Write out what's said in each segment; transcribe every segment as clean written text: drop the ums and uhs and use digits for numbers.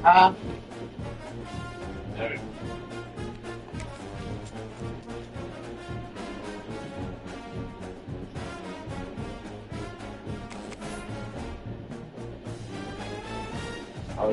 Uh, oh,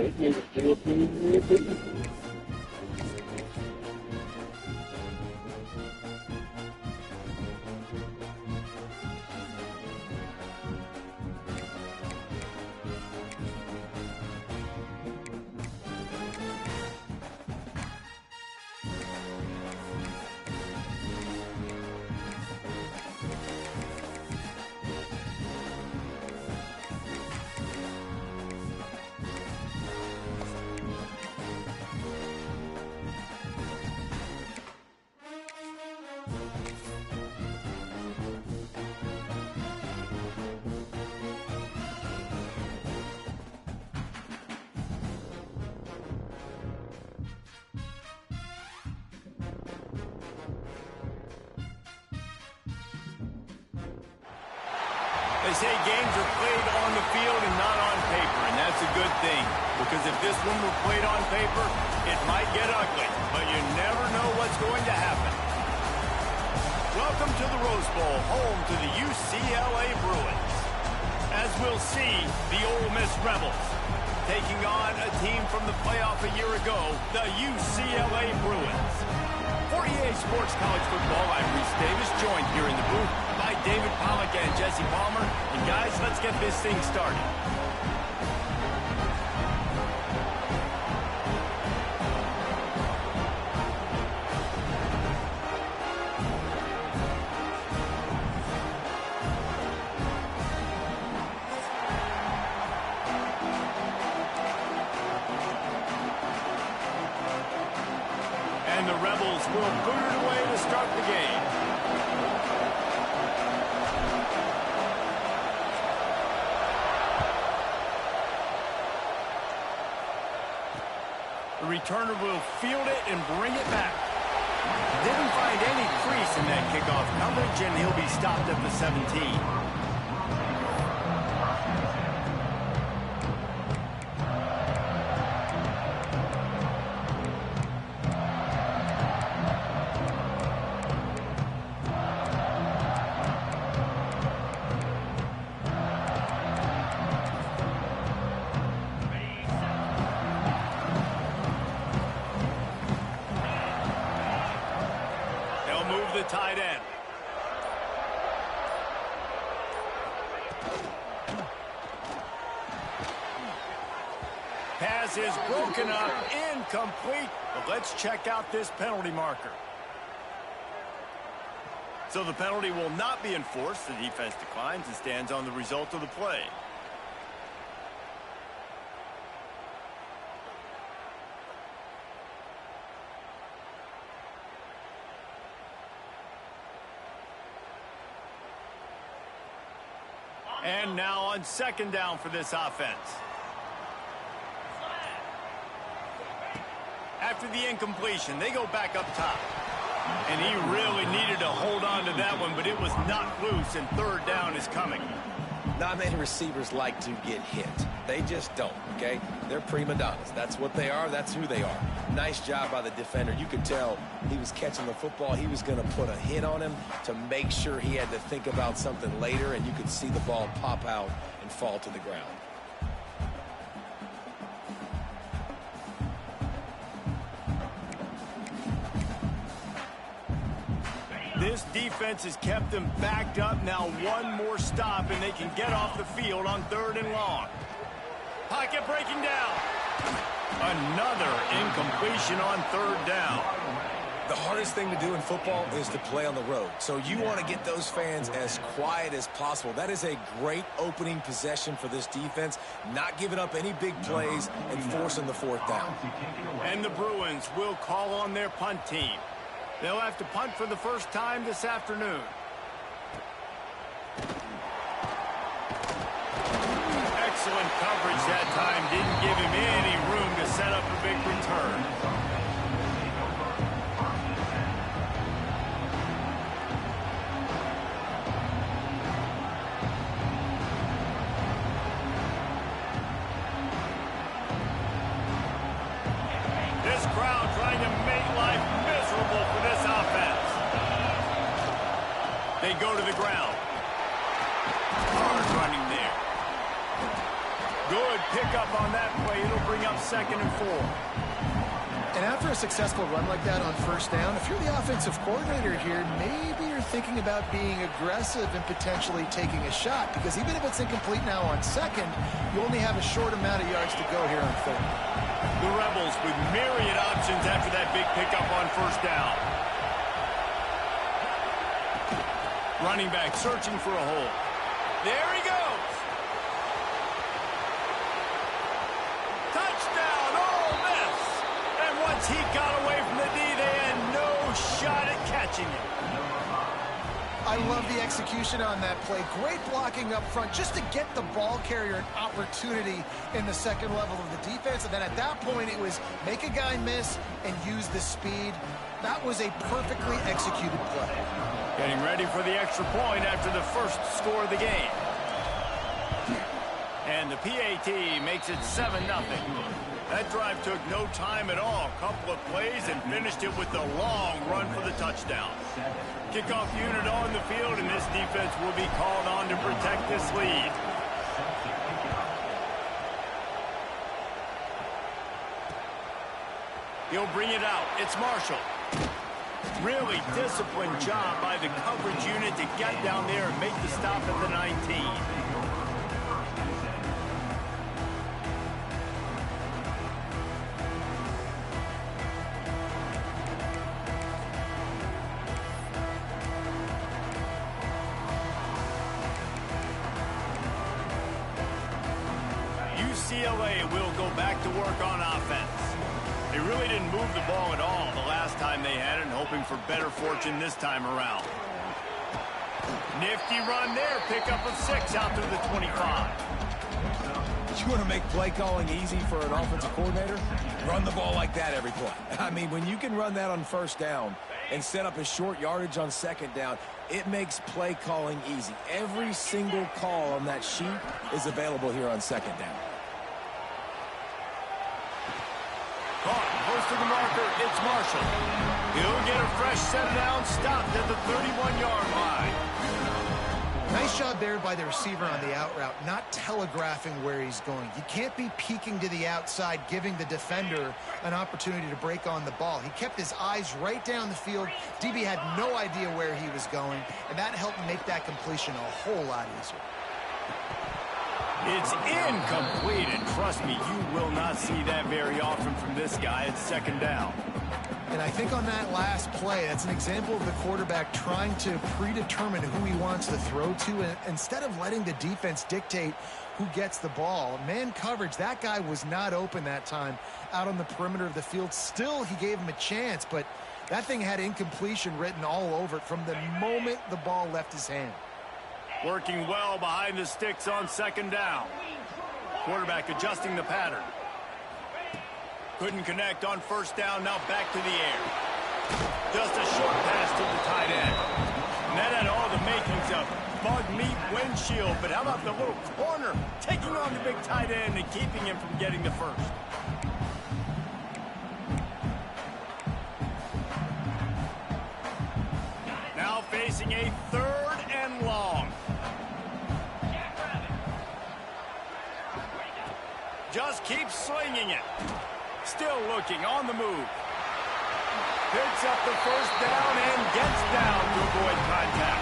They say games are played on the field and not on paper, and that's a good thing. Because if this one were played on paper, it might get ugly, but you never know what's going to happen. Welcome to the Rose Bowl, home to the UCLA Bruins. As we'll see, the Ole Miss Rebels taking on a team from the playoff a year ago, the UCLA Bruins. For EA Sports College Football, I'm Reese Davis, joined here in the booth by David Pollack and Jesse Palmer. And guys, let's get this thing started. And the Rebels will boot it away to start the game. The returner will field it and bring it back. Didn't find any crease in that kickoff coverage, and he'll be stopped at the 17. The tight end. Pass is broken up, incomplete. But let's check out this penalty marker. So the penalty will not be enforced. The defense declines and stands on the result of the play. And now on second down for this offense. After the incompletion, they go back up top. And he really needed to hold on to that one, but it was knocked loose, and third down is coming. Not many receivers like to get hit. They just don't, okay? They're prima donnas. That's what they are. That's who they are. Nice job by the defender. You could tell he was catching the football. He was going to put a hit on him to make sure he had to think about something later, and you could see the ball pop out and fall to the ground. This defense has kept them backed up. Now one more stop, and they can get off the field on third and long. Pocket breaking down. Another incompletion on third down. The hardest thing to do in football is to play on the road. So you want to get those fans as quiet as possible. That is a great opening possession for this defense. Not giving up any big plays and forcing the fourth down. And the Bruins will call on their punt team. They'll have to punt for the first time this afternoon. Excellent coverage that time. Didn't give him any room to set up a big return. crowd trying to make life miserable for this offense. They go to the ground. Hard running there. Good pickup on that play. It'll bring up 2nd and 4. And after a successful run like that on first down, if you're the offensive coordinator here, maybe you're thinking about being aggressive and potentially taking a shot, because even if it's incomplete now on 2nd, you only have a short amount of yards to go here on 3rd. The Rebels with myriad options after that big pickup on first down. Running back searching for a hole. There he goes. Touchdown, Ole Miss. And once he got away from the D, they had no shot at catching him. I love the execution on that play. Great blocking up front just to get the ball carrier an opportunity in the second level of the defense. And then at that point, it was make a guy miss and use the speed. That was a perfectly executed play. Getting ready for the extra point after the first score of the game. And the PAT makes it 7-0. That drive took no time at all. Couple of plays and finished it with a long run for the touchdown. Kickoff unit on the field, and this defense will be called on to protect this lead. He'll bring it out. It's Marshall. Really disciplined job by the coverage unit to get down there and make the stop at the 19. UCLA will go back to work on offense. They really didn't move the ball at all the last time they had it, and hoping for better fortune this time around. Nifty run there, pickup of 6 out to the 25. You want to make play calling easy for an offensive coordinator? Run the ball like that every play. I mean, when you can run that on first down and set up a short yardage on second down, it makes play calling easy. Every single call on that sheet is available here on second down. Caught, close to the marker, it's Marshall. He'll get a fresh set down, stopped at the 31-yard line. Nice job there by the receiver on the out route, not telegraphing where he's going. You can't be peeking to the outside, giving the defender an opportunity to break on the ball. He kept his eyes right down the field. DB had no idea where he was going, and that helped make that completion a whole lot easier. It's incomplete, and trust me, you will not see that very often from this guy. It's second down. And I think on that last play, that's an example of the quarterback trying to predetermine who he wants to throw to, and instead of letting the defense dictate who gets the ball. Man coverage, that guy was not open that time out on the perimeter of the field. Still, he gave him a chance, but that thing had incompletion written all over it from the moment the ball left his hand. Working well behind the sticks on second down. Quarterback adjusting the pattern. Couldn't connect on first down, now back to the air. Just a short pass to the tight end. And that had all the makings of bug meat windshield, but how about the little corner taking on the big tight end and keeping him from getting the first? Now facing a 3rd and long. Just keeps slinging it. Still looking on the move. Picks up the first down and gets down to avoid contact.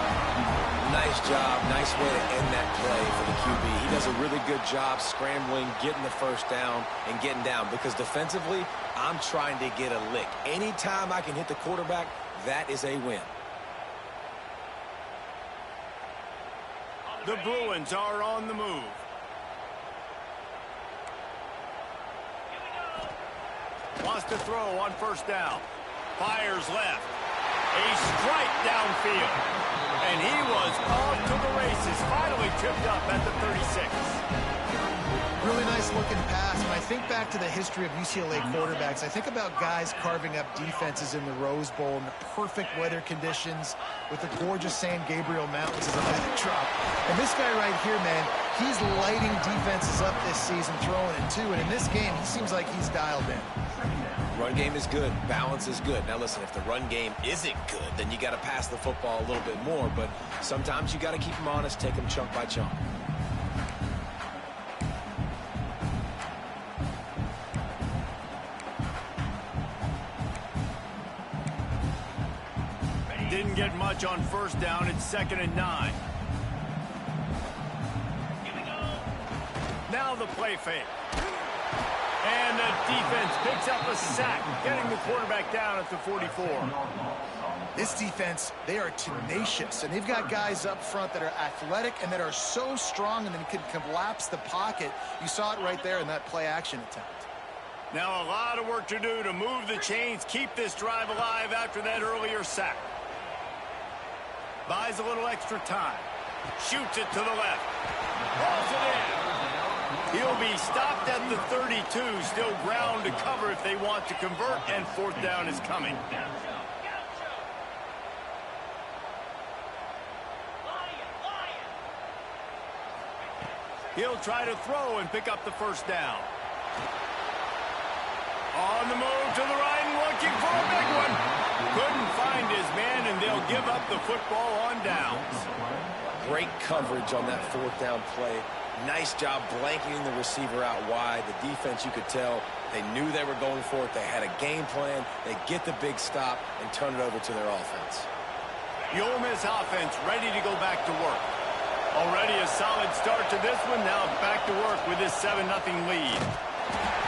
Nice job. Nice way to end that play for the QB. He does a really good job scrambling, getting the first down, and getting down. Because defensively, I'm trying to get a lick. Anytime I can hit the quarterback, that is a win. The Bruins are on the move. Wants to throw on first down. Fires left. A strike downfield. And he was off to the races. Finally tripped up at the 36. Really nice looking pass. When I think back to the history of UCLA quarterbacks, I think about guys carving up defenses in the Rose Bowl in the perfect weather conditions with the gorgeous San Gabriel Mountains as a backdrop. And this guy right here, man, he's lighting defenses up this season, throwing it too. And in this game, he seems like he's dialed in. Run game is good. Balance is good. Now, listen, if the run game isn't good, then you got to pass the football a little bit more. But sometimes you got to keep them honest, take them chunk by chunk. Didn't get much on first down. It's 2nd and 9. Now the play fake. And the defense picks up a sack, getting the quarterback down at the 44. This defense, they are tenacious, and they've got guys up front that are athletic and that are so strong and then can collapse the pocket. You saw it right there in that play-action attempt. Now a lot of work to do to move the chains, keep this drive alive after that earlier sack. Buys a little extra time. Shoots it to the left. Rolls it in. He'll be stopped at the 32. Still ground to cover if they want to convert, and 4th down is coming. He'll try to throw and pick up the first down. On the move to the right and looking for a big one. Couldn't find his man, and they'll give up the football on downs. Great coverage on that 4th down play. Nice job blanketing the receiver out wide. The defense, you could tell, they knew they were going for it. They had a game plan. They get the big stop and turn it over to their offense. The Ole Miss offense ready to go back to work. Already a solid start to this one. Now back to work with this 7-0 lead.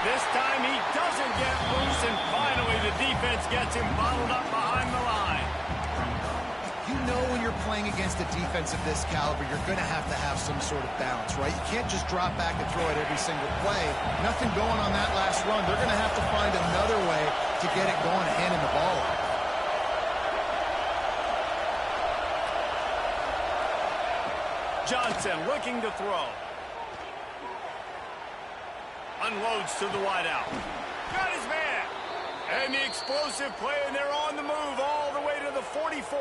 This time he doesn't get loose, and finally the defense gets him bottled up behind the line. You know when you're playing against a defense of this caliber, you're going to have some sort of balance, right? You can't just drop back and throw it every single play. Nothing going on that last run. They're going to have to find another way to get it going and handing the ball off. Johnson looking to throw. Unloads to the wideout. Got his man. And the explosive play, and they're on the move all the way to the 44.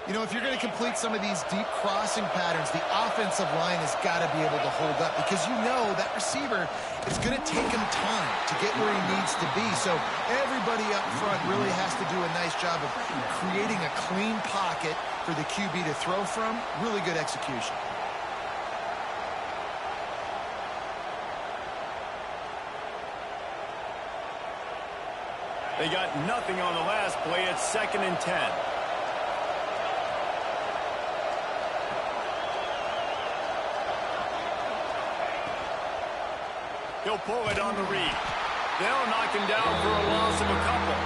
You know, if you're going to complete some of these deep crossing patterns, the offensive line has got to be able to hold up, because you know that receiver, it's going to take him time to get where he needs to be. So everybody up front really has to do a nice job of creating a clean pocket for the QB to throw from. Really good execution. They got nothing on the last play. It's 2nd and 10. He'll pull it on the read. They'll knock him down for a loss of a couple.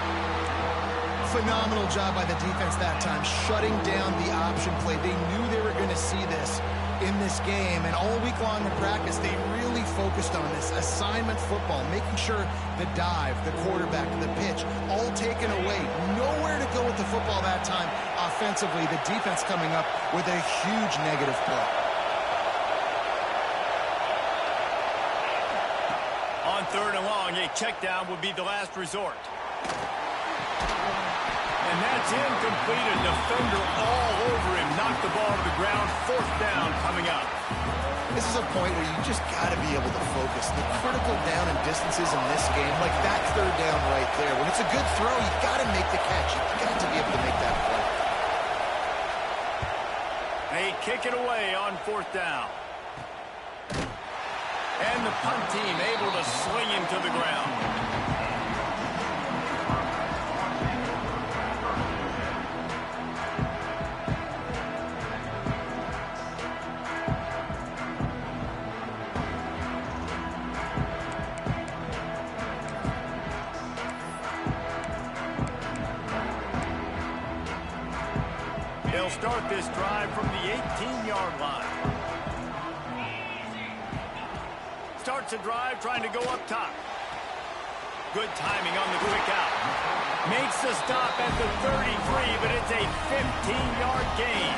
Phenomenal job by the defense that time, shutting down the option play. They knew they were going to see this in this game, and all week long in practice, they really focused on this assignment football, making sure the dive, the quarterback, the pitch, all taken away. Nowhere to go with the football that time offensively. The defense coming up with a huge negative play. On 3rd and long, a check down would be the last resort. And that's incomplete. A defender all over him. Knocked the ball to the ground. 4th down coming up. This is a point where you just got to be able to focus. The critical down and distances in this game, like that 3rd down right there. When it's a good throw, you got to make the catch. You got to be able to make that play. They kick it away on 4th down. And the punt team able to sling him to the ground. They'll start this drive from the 18-yard line. Starts a drive trying to go up top. Good timing on the quick out. Makes the stop at the 33, but it's a 15-yard gain.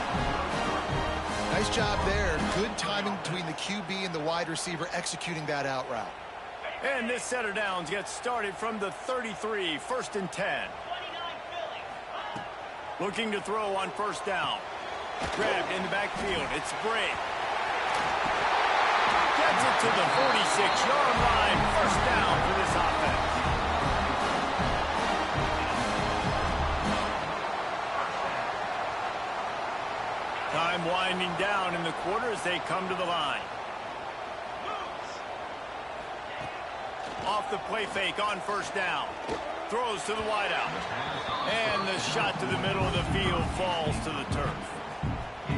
Nice job there. Good timing between the QB and the wide receiver executing that out route. And this set of downs gets started from the 33, 1st and 10. Looking to throw on 1st down. Grabbed in the backfield. It's Bray. Gets it to the 46-yard line. 1st down for this offense. winding down in the quarter as they come to the line. Off the play fake on first down. Throws to the wideout. And the shot to the middle of the field falls to the turf.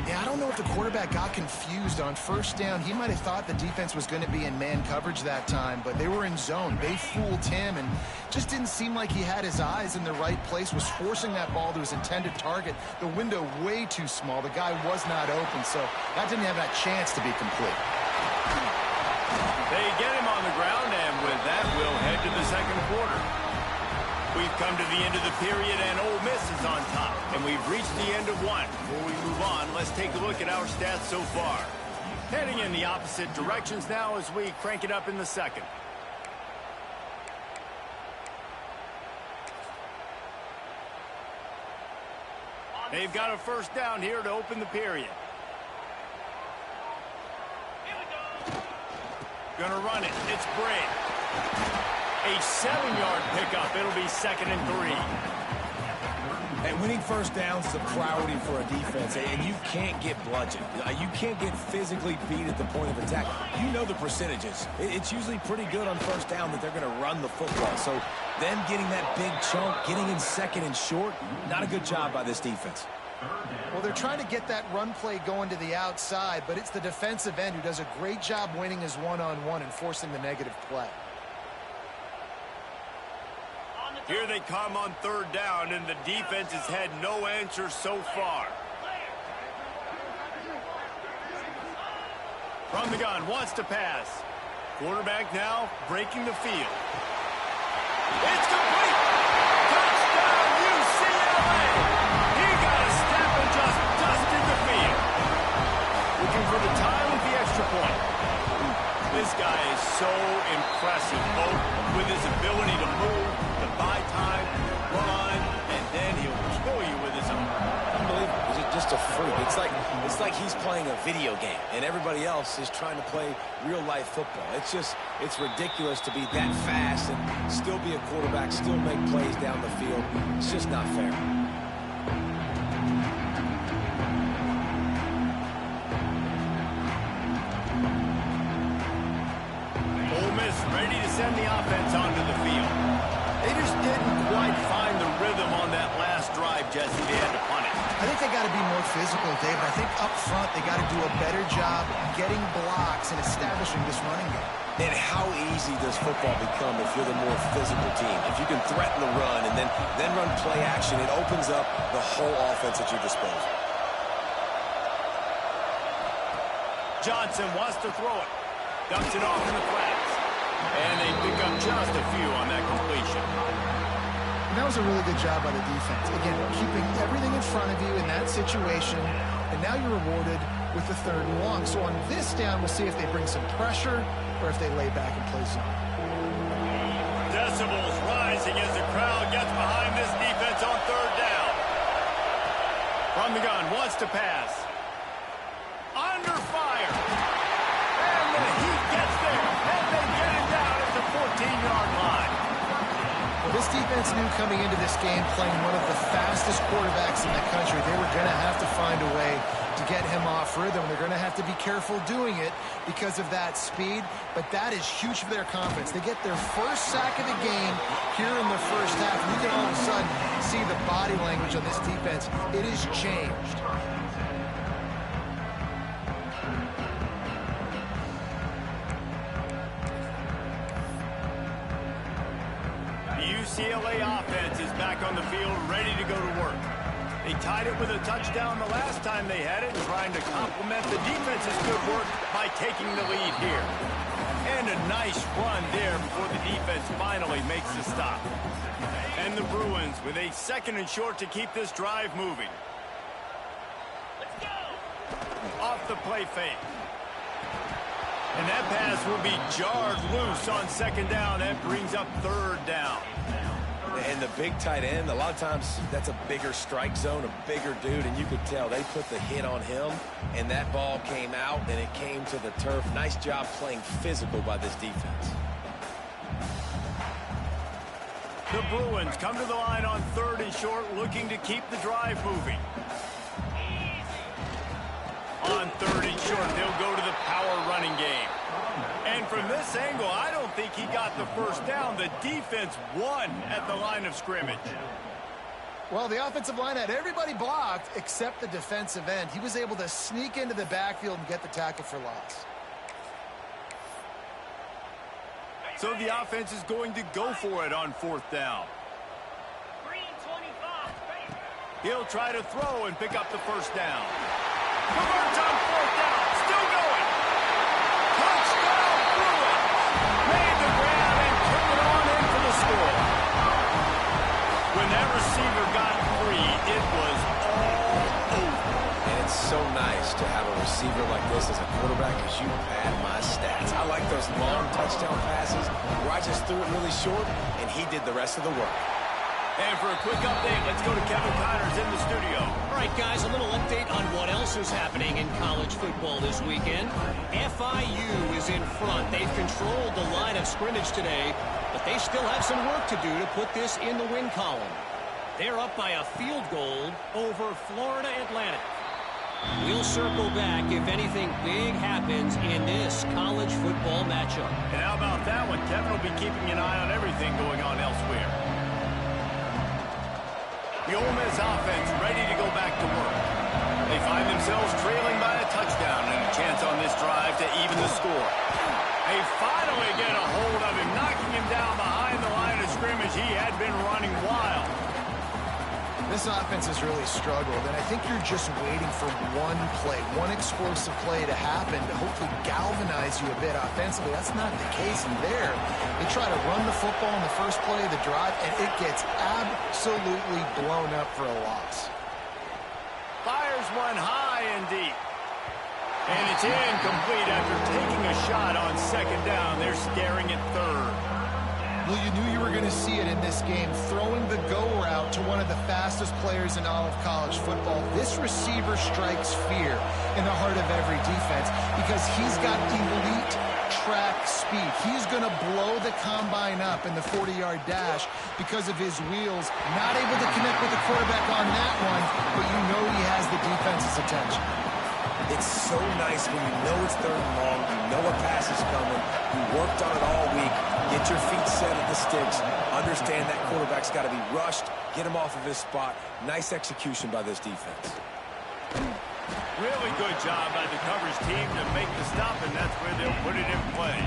Yeah, I don't know if the quarterback got confused on first down. He might have thought the defense was going to be in man coverage that time, but they were in zone. They fooled him and just didn't seem like he had his eyes in the right place, was forcing that ball to his intended target. The window way too small. The guy was not open, so that didn't have that chance to be complete. They get him on the ground, and with that, we'll head to the second quarter. We've come to the end of the period, and Ole Miss is on top. And we've reached the end of one. Before we move on, let's take a look at our stats so far. Heading in the opposite directions now as we crank it up in the second. They've got a first down here to open the period. Gonna run it. It's Bray. A 7-yard pickup. It'll be 2nd and 3. And winning first downs is a priority for a defense, and you can't get bludgeoned. You can't get physically beat at the point of attack. You know the percentages. It's usually pretty good on first down that they're going to run the football. So them getting that big chunk, getting in 2nd and short, not a good job by this defense. Well, they're trying to get that run play going to the outside, but it's the defensive end who does a great job winning his one-on-one and forcing the negative play. Here they come on third down, and the defense has had no answer so far. From the gun, wants to pass. Quarterback now breaking the field. It's complete! Touchdown, UCLA! He got a step and just dusted the field. Looking for the tie with the extra point. This guy is so impressive, both with his ability to move, to buy time, run, and then he'll kill you with his arm. Unbelievable. He's just a freak. It's like he's playing a video game, and everybody else is trying to play real-life football. It's ridiculous to be that fast and still be a quarterback, still make plays down the field. It's just not fair. Ready to send the offense onto the field. They just didn't quite find the rhythm on that last drive, Jesse. They had to punt it. I think they got to be more physical, David. I think up front they got to do a better job getting blocks and establishing this running game. And how easy does football become if you're the more physical team? If you can threaten the run and then run play action, it opens up the whole offense at your disposal. Johnson wants to throw it. Dumps it off in the flats. And they pick up just a few on that completion. And that was a really good job by the defense. Again, keeping everything in front of you in that situation. And now you're rewarded with the 3rd and long. So on this down, we'll see if they bring some pressure or if they lay back and play zone. Decibels rising as the crowd gets behind this defense on 3rd down. From the gun, wants to pass. Under fire. And the heat gets there. And they get it down at the 14-yard line. Well, this defense knew coming into this game, playing one of the fastest quarterbacks in the country, they were going to have to find a way to get him off rhythm. They're going to have to be careful doing it because of that speed, but that is huge for their confidence. They get their first sack of the game here in the first half, and you can all of a sudden see the body language on this defense. It has changed. UCLA offense is back on the field, ready to go to work. They tied it with a touchdown the last time they had it, trying to complement the defense's good work by taking the lead here. And a nice run there before the defense finally makes the stop. And the Bruins with a 2nd and short to keep this drive moving. Let's go! Off the play fake. And that pass will be jarred loose on 2nd down. That brings up 3rd down. And the big tight end, a lot of times that's a bigger strike zone, a bigger dude, and you could tell they put the hit on him, and that ball came out, and it came to the turf. Nice job playing physical by this defense. The Bruins come to the line on 3rd and short, looking to keep the drive moving. On 3rd and short, they'll go to the power running game. And from this angle, I don't think he got the first down. The defense won at the line of scrimmage. Well, the offensive line had everybody blocked except the defensive end. He was able to sneak into the backfield and get the tackle for loss. So the offense is going to go for it on 4th down. He'll try to throw and pick up the first down. Converts on 4th down. Still going. Touchdown Bruins. Made the grab and took it on in for the score. When that receiver got free, it was all over. And it's so nice to have a receiver like this as a quarterback because you pad my stats. I like those long touchdown passes where I just threw it really short and he did the rest of the work. And for a quick update, let's go to Kevin Connors in the studio. All right, guys, a little update on what else is happening in college football this weekend. FIU is in front. They've controlled the line of scrimmage today, but they still have some work to do to put this in the win column. They're up by a field goal over Florida Atlantic. We'll circle back if anything big happens in this college football matchup. And how about that one? Kevin will be keeping an eye on everything going on elsewhere. The Ole Miss offense ready to go back to work. They find themselves trailing by a touchdown and a chance on this drive to even the score. They finally get a hold of him, knocking him down behind the line of scrimmage. He had been running wild. This offense has really struggled, and I think you're just waiting for one play, one explosive play to happen to hopefully galvanize you a bit offensively. That's not the case in there. They try to run the football in the first play of the drive, and it gets absolutely blown up for a loss. Fires one high and deep. And it's incomplete after taking a shot on 2nd down. They're staring at 3rd. Well, you knew you were going to see it in this game, throwing the go route to one of the fastest players in all of college football. This receiver strikes fear in the heart of every defense because he's got elite track speed. He's going to blow the combine up in the 40-yard dash because of his wheels. Not able to connect with the quarterback on that one, but you know he has the defense's attention. It's so nice when you know it's 3rd and long, you know a pass is coming, you worked on it all week, get your feet set at the sticks, understand that quarterback's got to be rushed, get him off of his spot. Nice execution by this defense. Really good job by the coverage team to make the stop, and that's where they'll put it in play.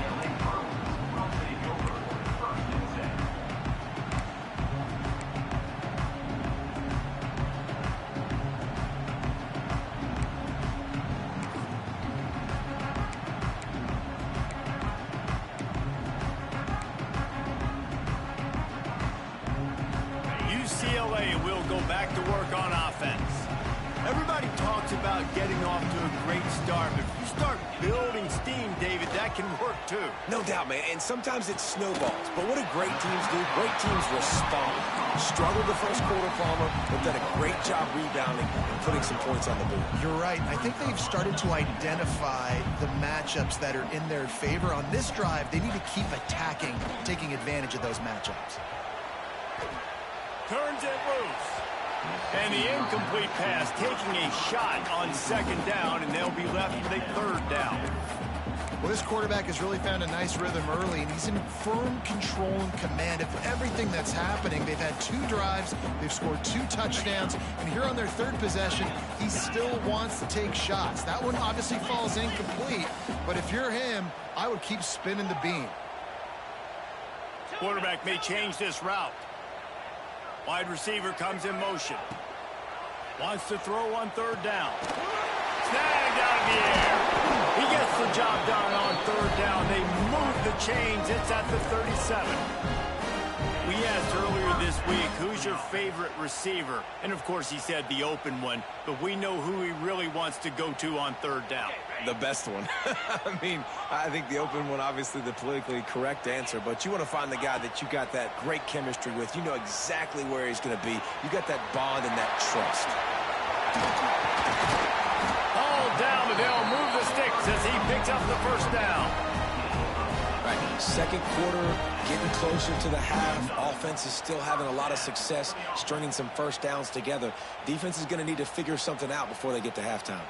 UCLA will go back to work on offense. Everybody talks about getting off to a great start, but if you start building steam, David, that can work too. No doubt, man, and sometimes it snowballs. But what do great teams do? Great teams respond. Struggled the first quarter, Palmer, but done a great job rebounding and putting some points on the board. You're right. I think they've started to identify the matchups that are in their favor. On this drive, they need to keep attacking, taking advantage of those matchups. Turns it loose. And the incomplete pass taking a shot on 2nd down, and they'll be left with a 3rd down. Well, this quarterback has really found a nice rhythm early, and he's in firm control and command of everything that's happening. They've had 2 drives, they've scored 2 touchdowns, and here on their 3rd possession, he still wants to take shots. That one obviously falls incomplete, but if you're him, I would keep spinning the beam. Quarterback may change this route. Wide receiver comes in motion. Wants to throw on 3rd down. Snagged out of the air. He gets the job done on 3rd down. They move the chains. It's at the 37. We asked earlier this week, who's your favorite receiver? And, of course, he said the open one. But we know who he really wants to go to on 3rd down. The best one. I mean, I think the open one, obviously the politically correct answer, but you want to find the guy that you got that great chemistry with. You know exactly where he's going to be. You got that bond and that trust. All down, but they'll move the sticks as he picks up the 1st down. Right, 2nd quarter, getting closer to the half. Offense is still having a lot of success stringing some 1st downs together. Defense is going to need to figure something out before they get to halftime.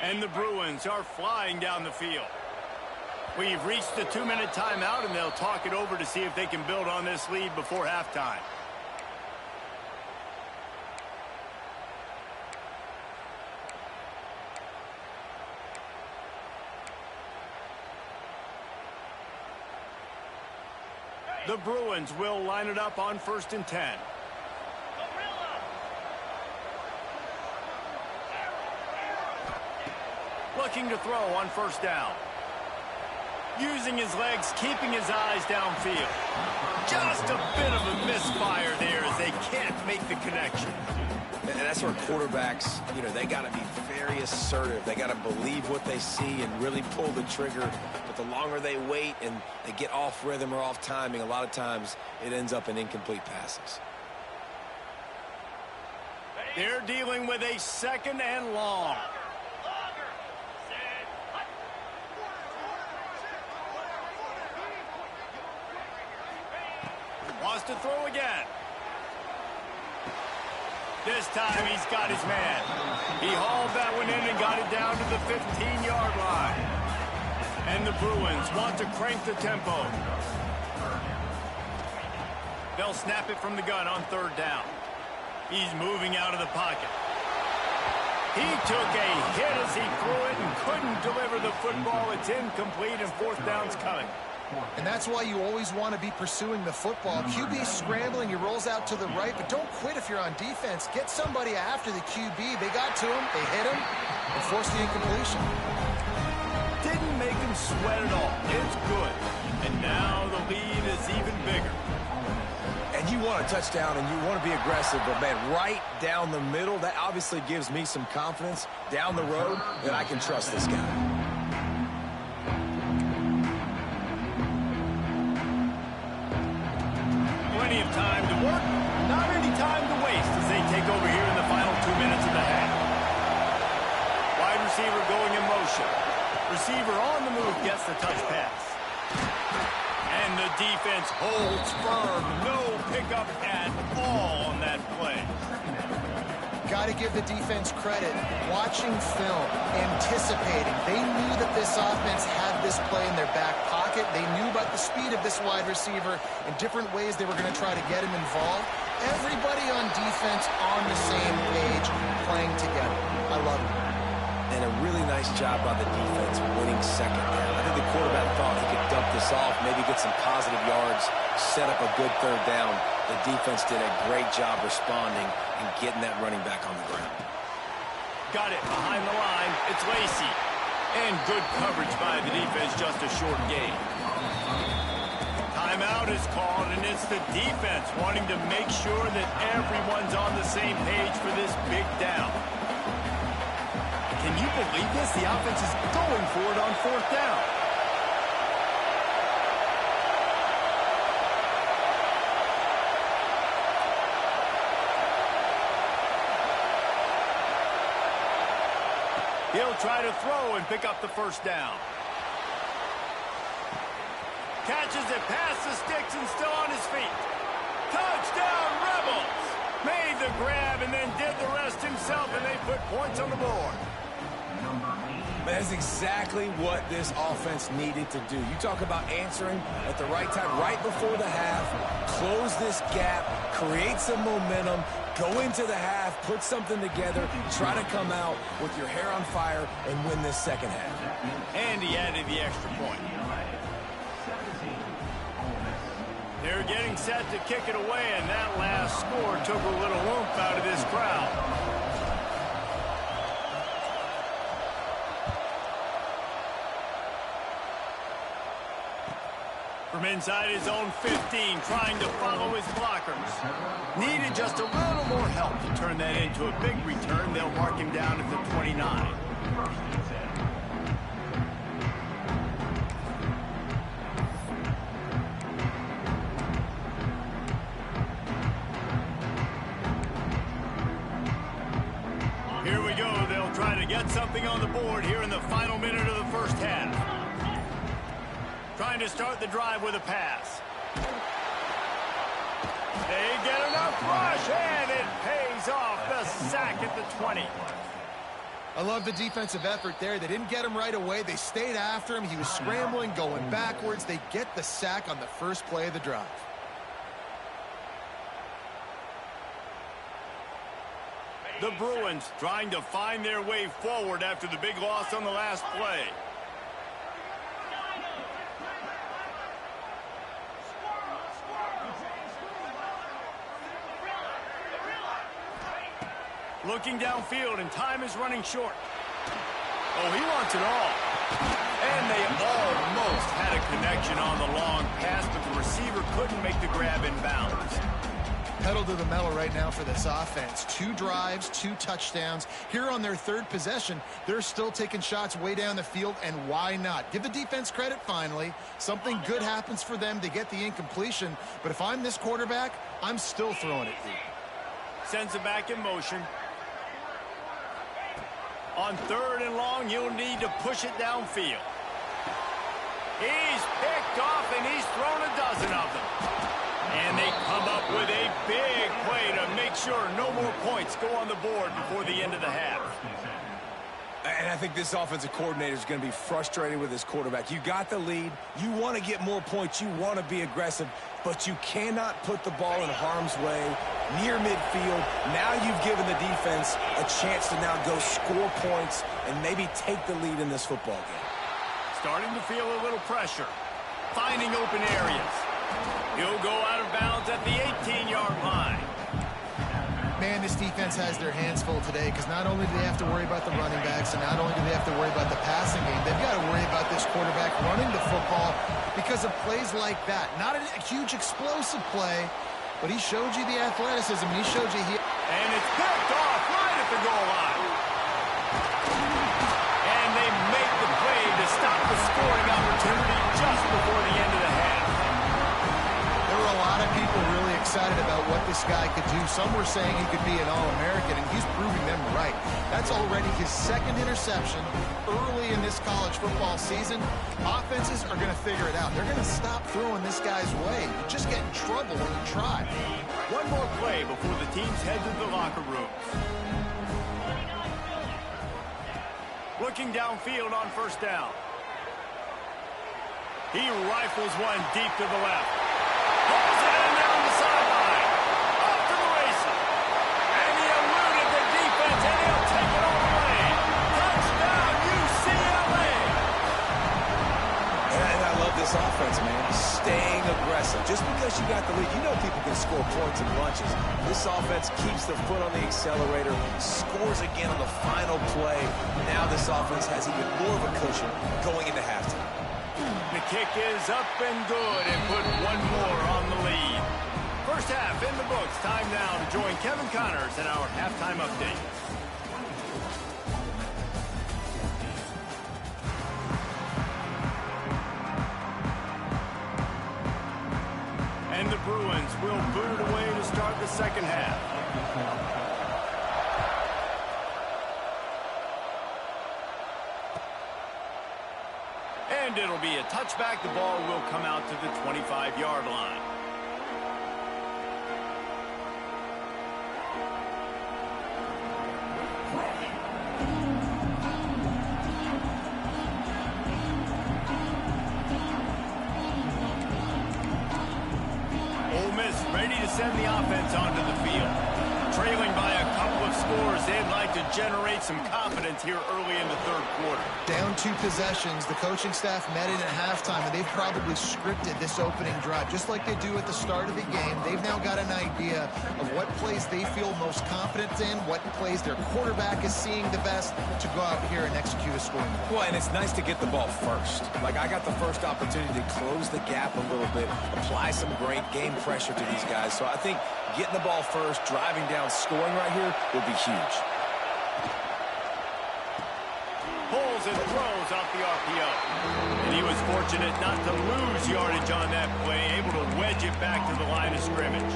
And the Bruins are flying down the field. We've reached the 2-minute timeout, and they'll talk it over to see if they can build on this lead before halftime. The Bruins will line it up on 1st and 10. Looking to throw on 1st down. Using his legs, keeping his eyes downfield. Just a bit of a misfire there as they can't make the connection. And that's where quarterbacks, they got to be very assertive. They got to believe what they see and really pull the trigger. But the longer they wait and they get off rhythm or off timing, a lot of times it ends up in incomplete passes. They're dealing with a 2nd and long. Wants to throw again. This time he's got his man. He hauled that one in and got it down to the 15-yard line. And the Bruins want to crank the tempo. They'll snap it from the gun on 3rd down. He's moving out of the pocket. He took a hit as he threw it and couldn't deliver the football. It's incomplete and 4th down's coming. And that's why you always want to be pursuing the football. QB's scrambling, he rolls out to the right, but don't quit if you're on defense. Get somebody after the QB. They got to him, they hit him, and forced the incompletion. Didn't make him sweat at all. It's good. And now the lead is even bigger. And you want a touchdown and you want to be aggressive, but man, right down the middle, that obviously gives me some confidence down the road that I can trust this guy. Plenty of time to work, not any time to waste as they take over here in the final 2 minutes of the half. Wide receiver going in motion. Receiver on the move gets the touch pass. And the defense holds firm. No pickup at all on that play. Got to give the defense credit. Watching film, anticipating. They knew that this offense had this play in their back pocket. They knew about the speed of this wide receiver and different ways they were going to try to get him involved. Everybody on defense on the same page, playing together. I love it. And a really nice job by the defense winning 2nd down. I think the quarterback thought he could dump this off, maybe get some positive yards, set up a good 3rd down. The defense did a great job responding and getting that running back on the ground. Got it behind the line. It's Lacey. And good coverage by the defense, just a short gain. Timeout is called, and it's the defense wanting to make sure that everyone's on the same page for this big down. Can you believe this? The offense is going for it on 4th down. He'll try to throw and pick up the 1st down. Catches it past the sticks and still on his feet. Touchdown, Rebels! Made the grab and then did the rest himself, and they put points on the board. That's exactly what this offense needed to do. You talk about answering at the right time, right before the half, close this gap, create some momentum, go into the half, put something together, try to come out with your hair on fire and win this 2nd half. And he added the extra point. They're getting set to kick it away, and that last score took a little oomph out of this crowd. From inside his own 15, trying to follow his blockers. Needed just a little more help to turn that into a big return. They'll mark him down at the 29. Here we go. They'll try to get something on the board here in the final minute of the 1st half. Trying to start the drive with a pass. They get enough rush, and it pays off. The sack at the 20. I love the defensive effort there. They didn't get him right away. They stayed after him. He was scrambling, going backwards. They get the sack on the first play of the drive. The Bruins trying to find their way forward after the big loss on the last play. Looking downfield, and time is running short. Oh, he wants it all. And they almost had a connection on the long pass, but the receiver couldn't make the grab in bounds. Pedal to the metal right now for this offense. 2 drives, 2 touchdowns. Here on their 3rd possession, they're still taking shots way down the field, and why not? Give the defense credit finally. Something good happens for them to get the incompletion, but if I'm this quarterback, I'm still throwing it deep. Sends it back in motion. On 3rd and long, you'll need to push it downfield. He's picked off, and he's thrown a dozen of them. And they come up with a big play to make sure no more points go on the board before the end of the half. And I think this offensive coordinator is going to be frustrated with his quarterback. You got the lead. You want to get more points. You want to be aggressive. But you cannot put the ball in harm's way near midfield. Now you've given the defense a chance to now go score points and maybe take the lead in this football game. Starting to feel a little pressure. Finding open areas. He'll go out of bounds at the 18-yard line. Man, this defense has their hands full today because not only do they have to worry about the running backs and not only do they have to worry about the passing game, they've got to worry about this quarterback running the football because of plays like that. Not a huge explosive play, but he showed you the athleticism. He showed you he... And it's picked off right at the goal line. And they make the play to stop the scoring opportunity just before the end of the half. There were a lot of people really excited about what this guy could do. Some were saying he could be an All-American, and he's proving them right. That's already his 2nd interception early in this college football season. Offenses are going to figure it out. They're going to stop throwing this guy's way. You just get in trouble when you try. One more play before the teams head to the locker rooms. Looking downfield on 1st down. He rifles one deep to the left. Pulls it in down the sideline. Off to the races. And he eluded the defense, and he'll take it all the way. Touchdown, UCLA. And I love this offense, man. Staying aggressive. Just because you got the lead, you know people can score points in bunches. This offense keeps the foot on the accelerator, scores again on the final play. Now this offense has even more of a cushion going into halftime. The kick is up and good and put one more on the lead. First half in the books. Time now to join Kevin Connors in our halftime update. And the Bruins will boot it away to start the 2nd half. And it'll be a touchback. The ball will come out to the 25-yard line. Ole Miss ready to send the offense onto the field. Trailing by a couple of scores, they'd like to generate some confidence here early in the 3rd quarter. Down 2 possessions, the coaching staff met in at halftime, and they've probably scripted this opening drive. Just like they do at the start of the game, they've now got an idea of what plays they feel most confident in, what plays their quarterback is seeing the best to go out here and execute a scoring play. Well, and it's nice to get the ball first. Like, I got the first opportunity to close the gap a little bit, apply some great game pressure to these guys. So I think getting the ball first, driving down, scoring right here will be huge. Pulls and throws off the RPO. And he was fortunate not to lose yardage on that play, able to wedge it back to the line of scrimmage.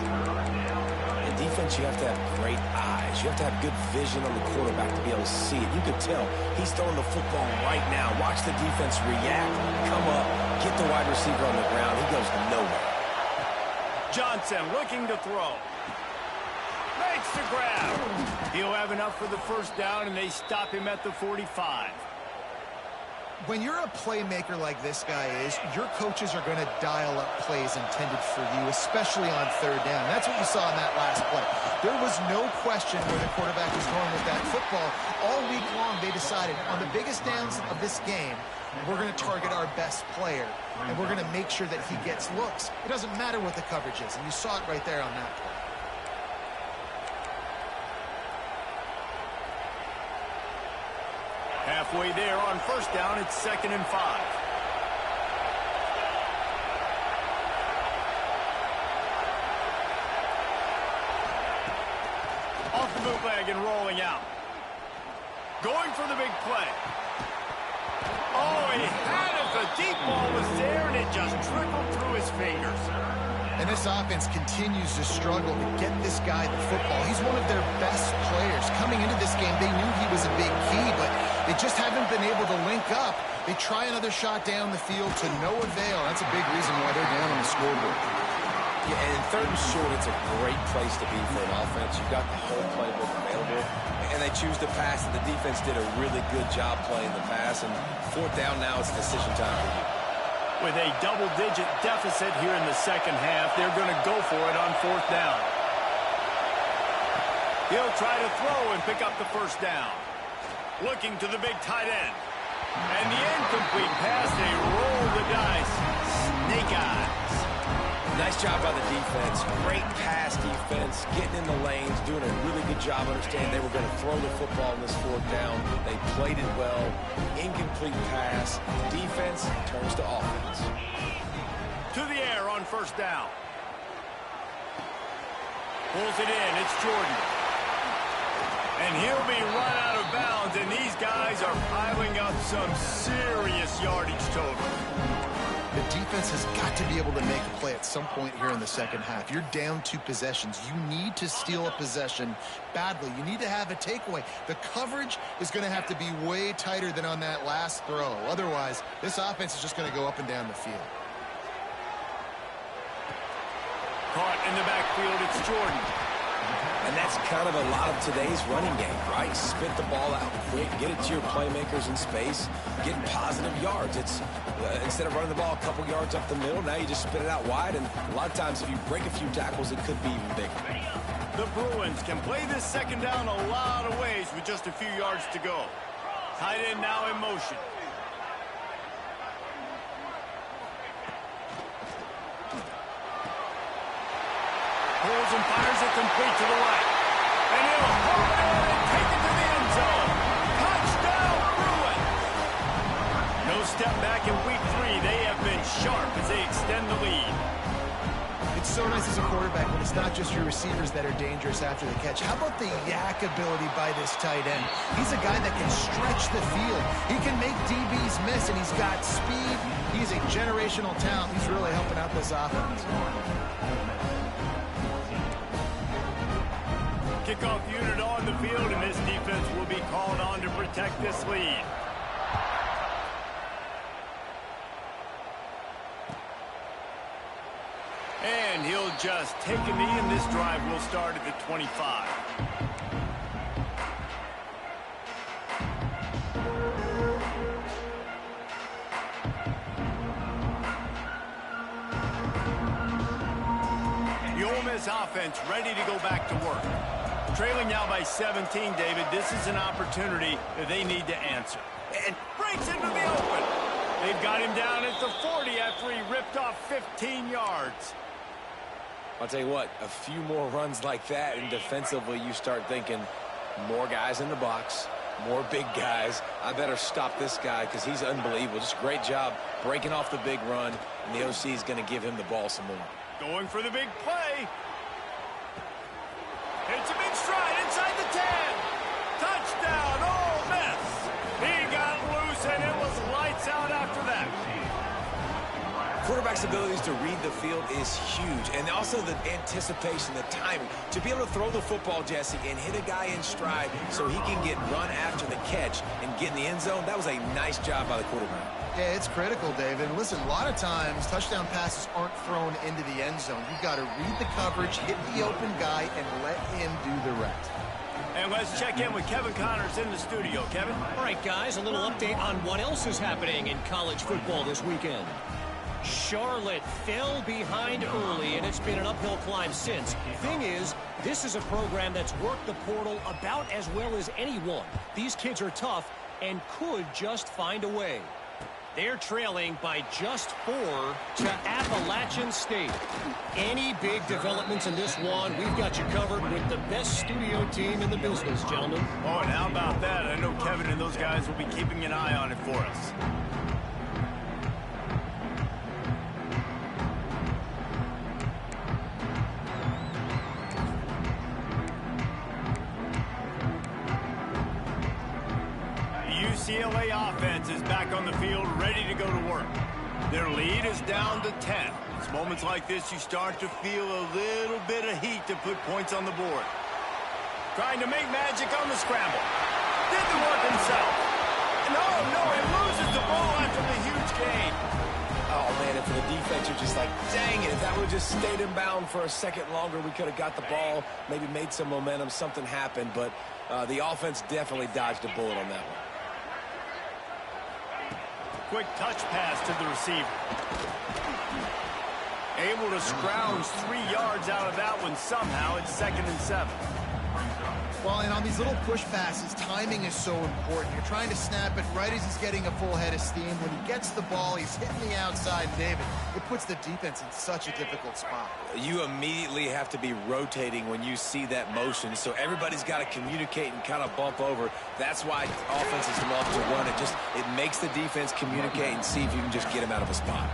In defense, you have to have great eyes. You have to have good vision on the quarterback to be able to see it. You can tell he's throwing the football right now. Watch the defense react, come up, get the wide receiver on the ground. He goes nowhere. Johnson looking to throw. Makes the grab. He'll have enough for the first down, and they stop him at the 45. When you're a playmaker like this guy is, your coaches are going to dial up plays intended for you, especially on third down. That's what you saw in that last play. There was no question where the quarterback was going with that football. All week long, they decided on the biggest downs of this game, we're going to target our best player, and we're going to make sure that he gets looks. It doesn't matter what the coverage is, and you saw it right there on that play. Halfway there on first down, it's 2nd and 5. Off the bootleg and rolling out. Going for the big play. Oh, he had it. The deep ball was there, and it just trickled through his fingers. And this offense continues to struggle to get this guy the football. He's one of their best players. Coming into this game, they knew he was a big key, but they just haven't been able to link up. They try another shot down the field to no avail. That's a big reason why they're down on the scoreboard. Yeah, and 3rd and short, it's a great place to be for an offense. You've got the whole playbook available, and they choose to pass, and the defense did a really good job playing the pass, and 4th down now, it's decision time for you. With a double-digit deficit here in the second half, they're going to go for it on 4th down. He'll try to throw and pick up the first down. Looking to the big tight end. And the incomplete pass, they roll the dice. Snake eyes. Nice job by the defense. Great pass defense, getting in the lanes, doing a really good job understanding they were going to throw the football in this 4th down. They played it well. Incomplete pass. Defense turns to offense. To the air on first down. Pulls it in. It's Jordan. And he'll be run out of bounds, and these guys are piling up some serious yardage total. The defense has got to be able to make a play at some point here in the second half. You're down 2 possessions. You need to steal a possession badly. You need to have a takeaway. The coverage is going to have to be way tighter than on that last throw. Otherwise, this offense is just going to go up and down the field. Caught in the backfield, it's Jordan. And that's kind of a lot of today's running game, right? Spit the ball out quick, get it to your playmakers in space, get positive yards. It's instead of running the ball a couple yards up the middle, now you just spit it out wide, and a lot of times if you break a few tackles, it could be even bigger. The Bruins can play this second down a lot of ways with just a few yards to go. Tight end now in motion. Pulls and fires it complete to the right. And he'll hold it and take it to the end zone. Touchdown, Bruins! No step back in week 3. They have been sharp as they extend the lead. It's so nice as a quarterback when it's not just your receivers that are dangerous after the catch. How about the yak ability by this tight end? He's a guy that can stretch the field. He can make DBs miss, and he's got speed. He's a generational talent. He's really helping out this offense. Kickoff unit on the field, and this defense will be called on to protect this lead. And he'll just take a knee, and this drive will start at the 25. The Ole Miss offense ready to go back to work. Trailing now by 17, David. This is an opportunity that they need to answer. And breaks into the open. They've got him down at the 40 after he ripped off 15 yards. I'll tell you what, a few more runs like that, and defensively you start thinking more guys in the box, more big guys. I better stop this guy because he's unbelievable. Just a great job breaking off the big run, and the OC is going to give him the ball some more. Going for the big play. It's a big stride inside the 10. Touchdown, Ole Miss. He got loose, and it was lights out after that. Quarterback's abilities to read the field is huge, and also the anticipation, the timing. To be able to throw the football, Jesse, and hit a guy in stride so he can get run after the catch and get in the end zone, that was a nice job by the quarterback. Yeah, it's critical, David. And listen, a lot of times touchdown passes aren't thrown into the end zone. You've got to read the coverage, hit the open guy, and let him do the rest. And let's check in with Kevin Connors in the studio. Kevin? All right, guys, a little update on what else is happening in college football this weekend. Charlotte fell behind early, and it's been an uphill climb since. Thing is, this is a program that's worked the portal about as well as anyone. These kids are tough and could just find a way. They're trailing by just 4 to Appalachian State. Any big developments in this one, we've got you covered with the best studio team in the business, gentlemen. Oh, and how about that? I know Kevin and those guys will be keeping an eye on it for us. UCLA offense is back on the field, ready to go to work. Their lead is down to 10. It's moments like this you start to feel a little bit of heat to put points on the board. Trying to make magic on the scramble. Did the work himself. No, he loses the ball after the huge gain. Oh, man, and for the defense, you're just like, dang it, if that would have just stayed in bound for a second longer, we could have got the ball, maybe made some momentum, something happened, but the offense definitely dodged a bullet on that one. Quick touch pass to the receiver. Able to scrounge 3 yards out of that one somehow. It's 2nd and 7. Well, and on these little push passes, timing is so important. You're trying to snap it right as he's getting a full head of steam. When he gets the ball, he's hitting the outside, David. It puts the defense in such a difficult spot. You immediately have to be rotating when you see that motion, so everybody's got to communicate and kind of bump over. That's why offenses love to run it. It makes the defense communicate and see if you can just get him out of a spot.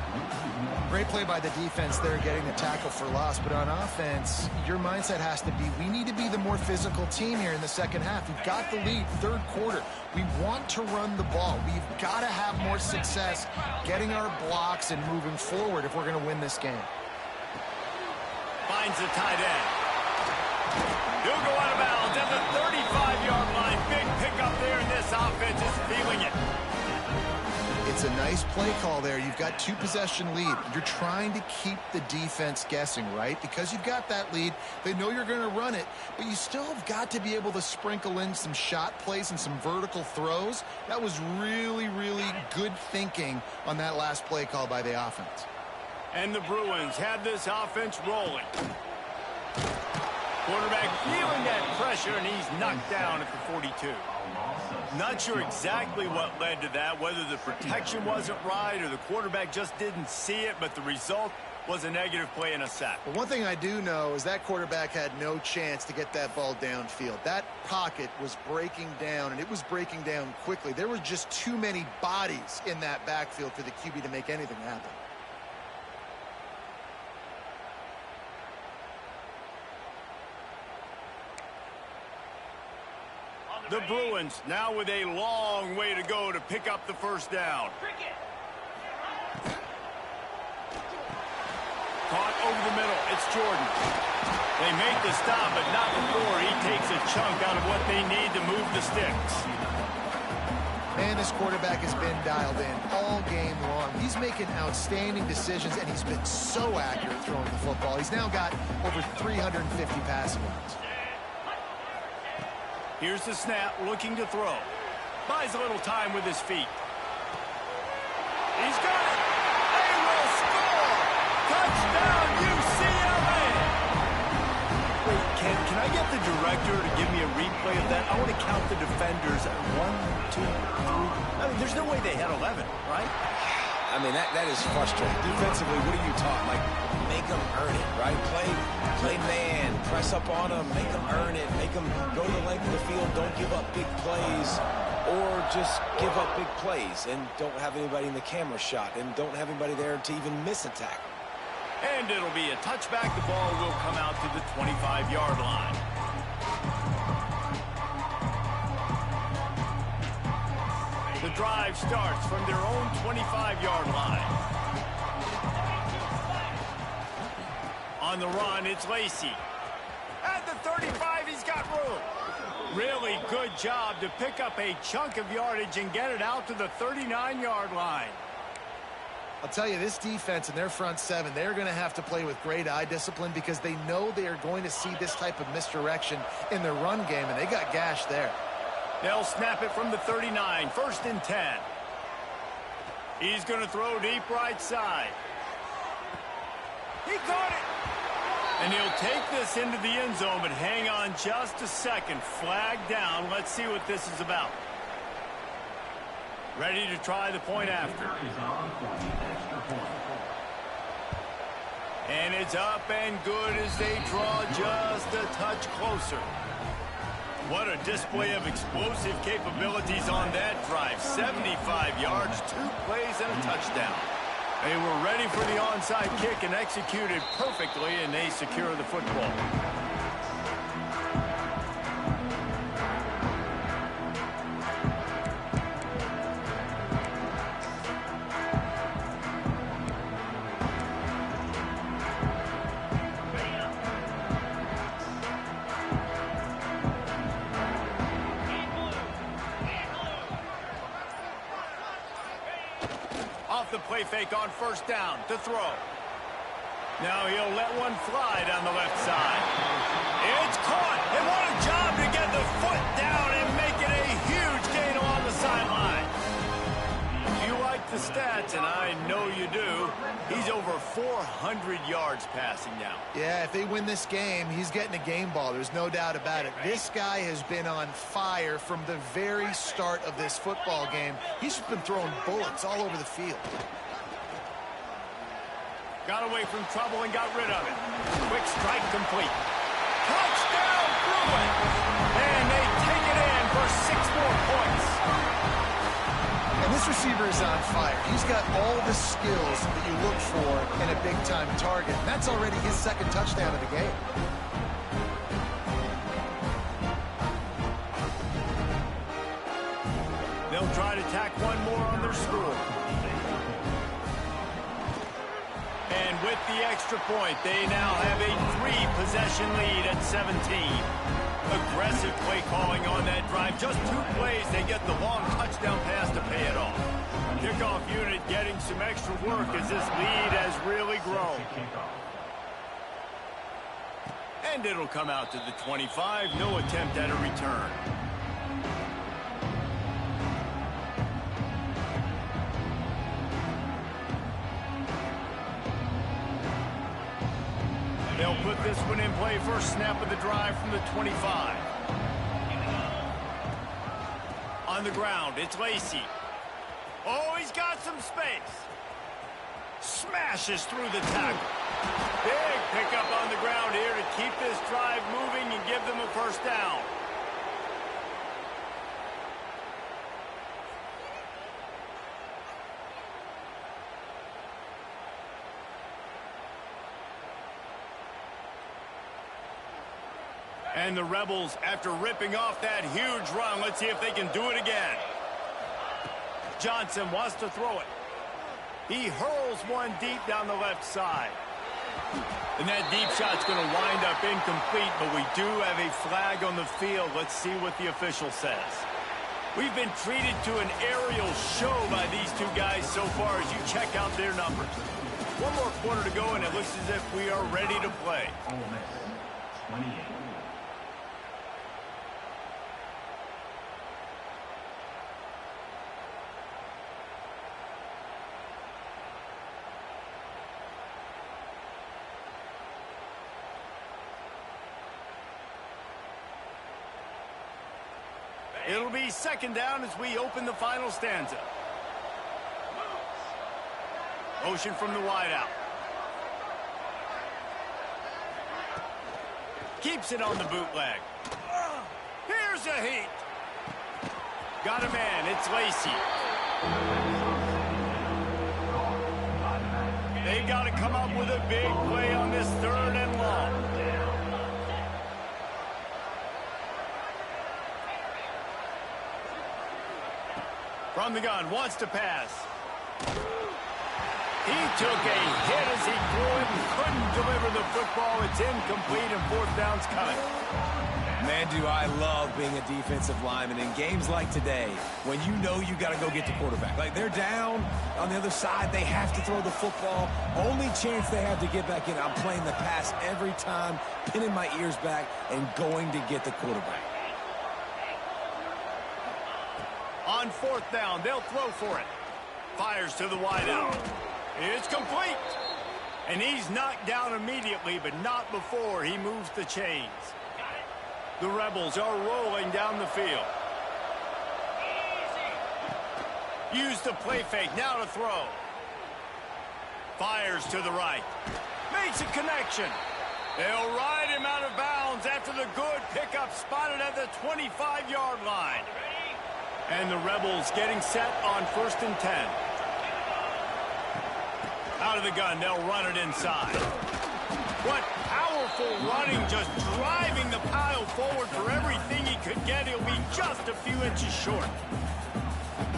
Great play by the defense there, getting the tackle for loss. But on offense, your mindset has to be, we need to be the more physical team here in the second half. We've got the lead, third quarter. We want to run the ball. We've got to have more success getting our blocks and moving forward if we're going to win this game. Finds the tight end. He'll go out of bounds at the 35-yard line. Big pickup there, and this offense is feeling it. It's a nice play call there. You've got 2-possession lead. You're trying to keep the defense guessing, right? Because you've got that lead. They know you're going to run it, but you still have got to be able to sprinkle in some shot plays and some vertical throws. That was really, really good thinking on that last play call by the offense. And the Bruins have this offense rolling. Quarterback feeling that pressure, and he's knocked down at the 42. Not sure exactly what led to that, whether the protection wasn't right or the quarterback just didn't see it, but the result was a negative play and a sack. But one thing I do know is that quarterback had no chance to get that ball downfield. That pocket was breaking down, and it was breaking down quickly. There were just too many bodies in that backfield for the QB to make anything happen. The Bruins now with a long way to go to pick up the first down. Caught over the middle. It's Jordan. They make the stop, but not before he takes a chunk out of what they need to move the sticks. And this quarterback has been dialed in all game long. He's making outstanding decisions, and he's been so accurate throwing the football. He's now got over 350 passing yards. Here's the snap, looking to throw. Buys a little time with his feet. He's got it. They will score. Touchdown, UCLA. Wait, can I get the director to give me a replay of that? I want to count the defenders. 1, 2, 3. I mean, there's no way they had 11, right? I mean, that is frustrating. Defensively, what are you taught? Like, make them earn it, right? Play man, press up on them, make them earn it, make them go to the length of the field, don't give up big plays, or just give up big plays and don't have anybody in the camera shot and don't have anybody there to even miss a tackle. And it'll be a touchback. The ball will come out to the 25-yard line. The drive starts from their own 25-yard line. On the run, it's Lacey. At the 35, he's got room. Really good job to pick up a chunk of yardage and get it out to the 39-yard line. I'll tell you, this defense and their front seven, they're going to have to play with great eye discipline because they know they are going to see this type of misdirection in their run game, and they got gashed there. They'll snap it from the 39, 1st and 10. He's going to throw deep right side. He caught it! And he'll take this into the end zone, but hang on just a second. Flag down. Let's see what this is about. Ready to try the point after. And it's up and good as they draw just a touch closer. What a display of explosive capabilities on that drive. 75 yards, 2 plays, and a touchdown. They were ready for the onside kick and executed perfectly, and they secure the football. The play fake on 1st down to throw. Now he'll let one fly down the left side. It's caught. And what a job to get the foot down and make it a huge gain along the sideline. You like the stats, and I know you do. He's over 400 yards passing now. Yeah, if they win this game, he's getting a game ball. There's no doubt about it. This guy has been on fire from the very start of this football game. He's just been throwing bullets all over the field. Got away from trouble and got rid of it. Quick strike complete. Touchdown, Bruin! And they take it in for 6 more points. And this receiver is on fire. He's got all the skills that you look for in a big-time target. And that's already his 2nd touchdown of the game. They'll try to tack one more on their score. And with the extra point, they now have a 3-possession lead at 17. Aggressive play calling on that drive. Just 2 plays, they get the long touchdown pass to pay it off. Kickoff unit getting some extra work as this lead has really grown. And it'll come out to the 25. No attempt at a return. They'll put this one in play. First snap of the drive from the 25. On the ground, it's Lacey. Oh, he's got some space. Smashes through the tackle. Big pickup on the ground here to keep this drive moving and give them a 1st down. And the Rebels, after ripping off that huge run, let's see if they can do it again. Johnson wants to throw it. He hurls one deep down the left side. And that deep shot's going to wind up incomplete, but we do have a flag on the field. Let's see what the official says. We've been treated to an aerial show by these 2 guys so far as you check out their numbers. 1 more quarter to go, and it looks as if we are ready to play. Ole Miss, 28. It'll be 2nd down as we open the final stanza. Motion from the wideout. Keeps it on the bootleg. Here's a heat. Got a man. It's Lacey. They've got to come up with a big play on this 3rd and long. From the gun, wants to pass. He took a hit as he threw it and couldn't deliver the football. It's incomplete and fourth down's coming. Man, do I love being a defensive lineman in games like today when you know you got to go get the quarterback. Like, they're down on the other side. They have to throw the football. Only chance they have to get back in. I'm playing the pass every time, pinning my ears back and going to get the quarterback. On fourth down, they'll throw for it. Fires to the wideout. It's complete. And he's knocked down immediately, but not before he moves the chains. The Rebels are rolling down the field. Use the play fake, now to throw. Fires to the right. Makes a connection. They'll ride him out of bounds after the good pickup spotted at the 25-yard line. And the Rebels getting set on 1st and 10. Out of the gun, they'll run it inside. What powerful running, just driving the pile forward for everything he could get. He'll be just a few inches short.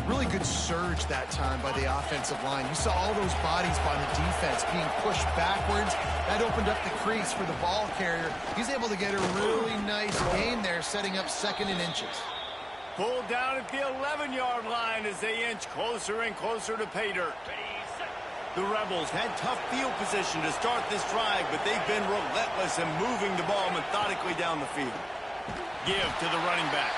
Really good surge that time by the offensive line. You saw all those bodies by the defense being pushed backwards. That opened up the crease for the ball carrier. He's able to get a really nice gain there, setting up 2nd and inches. Pulled down at the 11-yard line as they inch closer and closer to pay dirt. The Rebels had tough field position to start this drive, but they've been relentless in moving the ball methodically down the field. Give to the running back.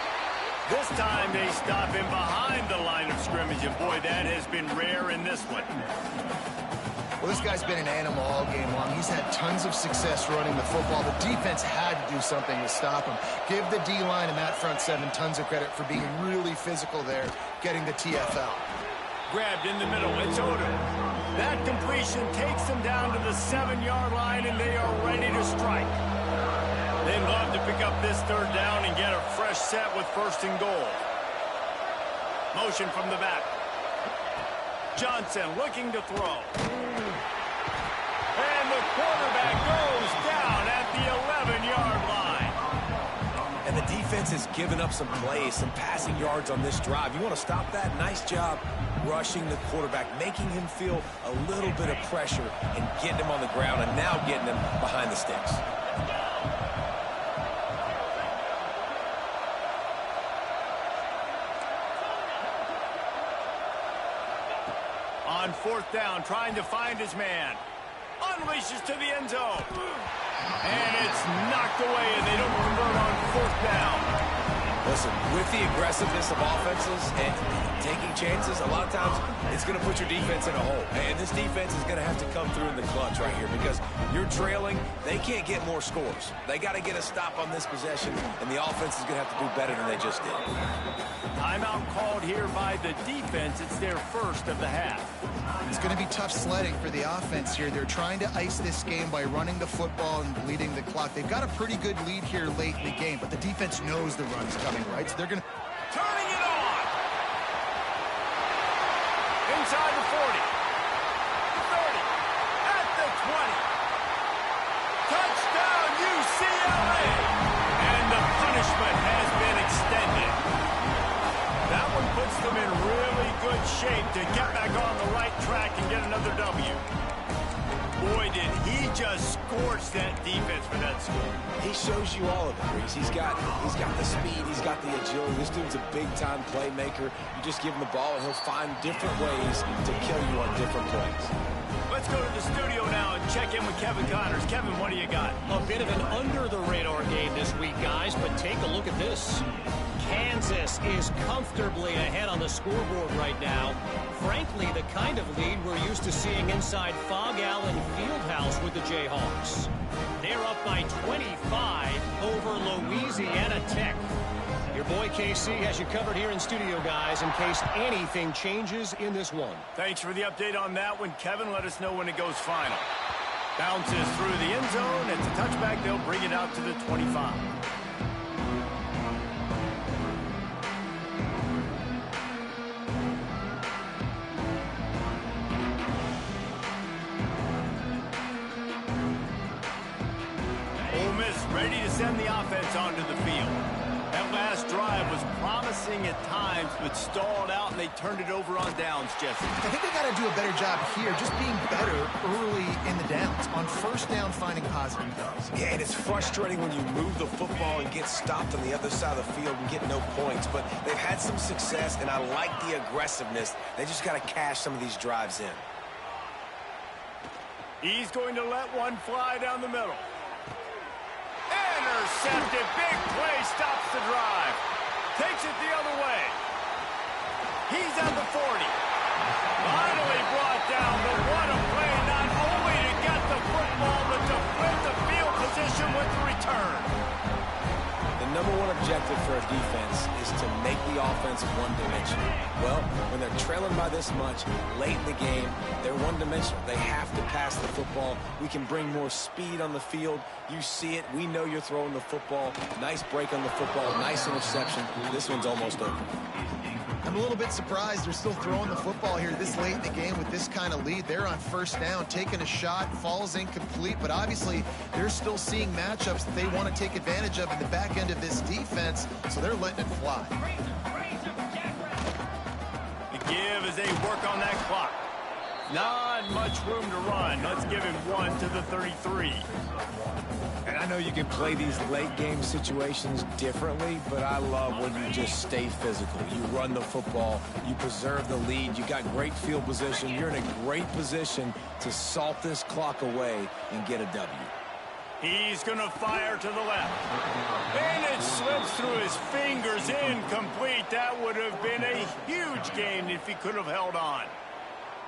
This time they stop him behind the line of scrimmage, and boy, that has been rare in this one. Well, this guy's been an animal all game long. He's had tons of success running the football. The defense had to do something to stop him. Give the D-line and that front 7 tons of credit for being really physical there, getting the TFL. Grabbed in the middle. It's Odom. That completion takes them down to the 7-yard line, and they are ready to strike. They'd love to pick up this 3rd down and get a fresh set with 1st and goal. Motion from the back. Johnson looking to throw. And the quarterback goes down at the 11-yard line. And the defense has given up some plays, some passing yards on this drive. You want to stop that? Nice job rushing the quarterback, making him feel a little bit of pressure and getting him on the ground and now getting him behind the sticks. On 4th down, trying to find his man. Unleashes to the end zone. And it's knocked away, and they don't convert on 4th down. Listen, with the aggressiveness of offenses and taking chances, a lot of times it's going to put your defense in a hole. And this defense is going to have to come through in the clutch right here because you're trailing. They can't get more scores. They got to get a stop on this possession, and the offense is going to have to do better than they just did. Timeout called here by the defense. It's their 1st of the half. It's going to be tough sledding for the offense here. They're trying to ice this game by running the football and bleeding the clock. They've got a pretty good lead here late in the game, but the defense knows the run's coming, right? So they're going to... Turning it on! Inside the 40. The 30. At the 20. Touchdown, UCLA! And the punishment has been extended. That one puts them in really good shape to get back on the right track and get another W. Boy, did he just scorch that defense for that score. He shows you all of it, Reese. He's got the speed, he's got the agility. This dude's a big-time playmaker. You just give him the ball, and he'll find different ways to kill you on different plays. Let's go to the studio now and check in with Kevin Connors. Kevin, what do you got? A bit of an under-the-radar game this week, guys, but take a look at this. Kansas is comfortably ahead on the scoreboard right now. Frankly, the kind of lead we're used to seeing inside Fog Allen Fieldhouse with the Jayhawks. They're up by 25 over Louisiana Tech. Your boy KC has you covered here in studio, guys, in case anything changes in this one. Thanks for the update on that one, Kevin. Let us know when it goes final. Bounces through the end zone. It's a touchback. They'll bring it out to the 25. Ole Miss ready to send the offense onto the field. At last drive was promising at times, but stalled out, and they turned it over on downs, Jesse. I think they got to do a better job here, just being better early in the downs. On first down, finding positive yards. Yeah, and it's frustrating when you move the football and get stopped on the other side of the field and get no points. But they've had some success, and I like the aggressiveness. They just got to cash some of these drives in. He's going to let one fly down the middle. Intercepted. Big play stops the drive. Takes it the other way. He's at the 40. Finally brought down, but what a play, not only to get the football, but to flip the field position with the return. The number one objective for a defense is to make the offense one-dimensional. Well, when they're trailing by this much, late in the game, they're one-dimensional. They have to pass the football. We can bring more speed on the field. You see it. We know you're throwing the football. Nice break on the football. Nice interception. This one's almost over. I'm a little bit surprised they're still throwing the football here this late in the game with this kind of lead. They're on first down, taking a shot, falls incomplete, but obviously they're still seeing matchups that they want to take advantage of in the back end of this defense, so they're letting it fly. The give as they work on that clock. Not much room to run. Let's give him one to the 33. And I know you can play these late game situations differently, but I love when you just stay physical. You run the football, you preserve the lead, you got great field position, you're in a great position to salt this clock away and get a W. He's going to fire to the left. And it slips through his fingers, incomplete. That would have been a huge game if he could have held on.